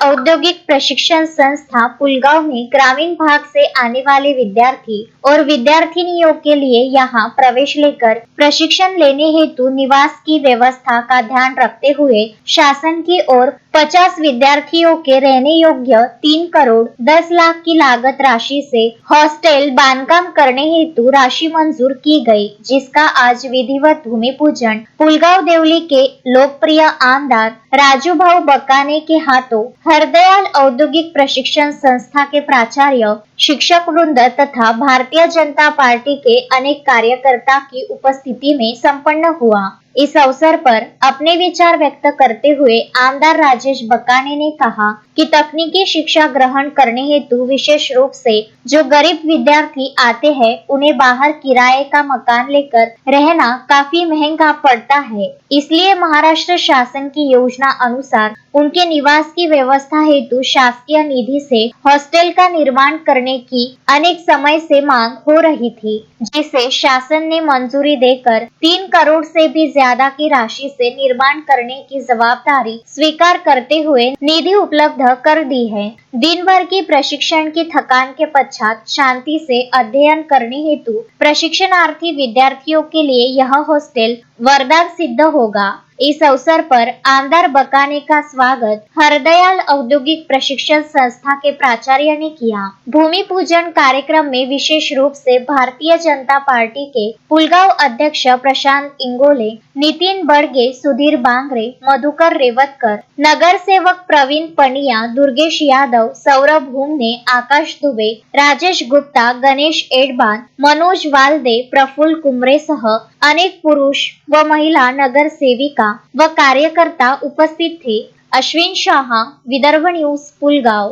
औद्योगिक प्रशिक्षण संस्था पुलगांव में ग्रामीण भाग से आने वाले विद्यार्थी और विद्यार्थिनियों के लिए यहाँ प्रवेश लेकर प्रशिक्षण लेने हेतु निवास की व्यवस्था का ध्यान रखते हुए शासन की ओर 50 विद्यार्थियों के रहने योग्य 3 करोड़ 10 लाख की लागत राशि से हॉस्टल बांधकाम करने हेतु राशि मंजूर की गई, जिसका आज विधिवत भूमि पूजन पुलगांव देवली के लोकप्रिय आमदार राजूभाऊ बकाने के हाथों हरदयाल औद्योगिक प्रशिक्षण संस्था के प्राचार्य, शिक्षक वृंद तथा भारतीय जनता पार्टी के अनेक कार्यकर्ता की उपस्थिति में संपन्न हुआ। इस अवसर पर अपने विचार व्यक्त करते हुए आमदार राजेश बकाने ने कहा कि तकनीकी शिक्षा ग्रहण करने हेतु विशेष रूप से जो गरीब विद्यार्थी आते हैं उन्हें बाहर किराए का मकान लेकर रहना काफी महंगा पड़ता है, इसलिए महाराष्ट्र शासन की योजना अनुसार उनके निवास की व्यवस्था हेतु शासकीय निधि से हॉस्टल का निर्माण करने की अनेक समय से मांग हो रही थी, जिसे शासन ने मंजूरी देकर 3 करोड़ से भी ज्यादा की राशि से निर्माण करने की जवाबदारी स्वीकार करते हुए निधि उपलब्ध कर दी है। दिन भर की प्रशिक्षण की थकान के पश्चात शांति से अध्ययन करने हेतु प्रशिक्षणार्थी विद्यार्थियों के लिए यह हॉस्टल वरदान सिद्ध होगा। इस अवसर पर आमदार बकाने का स्वागत हरदयाल औद्योगिक प्रशिक्षण संस्था के प्राचार्य ने किया। भूमि पूजन कार्यक्रम में विशेष रूप से भारतीय जनता पार्टी के पुलगांव अध्यक्ष प्रशांत इंगोले, नितिन बड़गे, सुधीर बांगरे, मधुकर रेवतकर, नगर सेवक प्रवीण पनिया, दुर्गेश यादव, सौरभ हुमने, आकाश दुबे, राजेश गुप्ता, गणेश एडबान, मनोज वालदे, प्रफुल्ल कुमरे सह अनेक पुरुष व महिला नगर सेविका व कार्यकर्ता उपस्थित थे। अश्विन शाह, विदर्भ न्यूज, पुलगांव।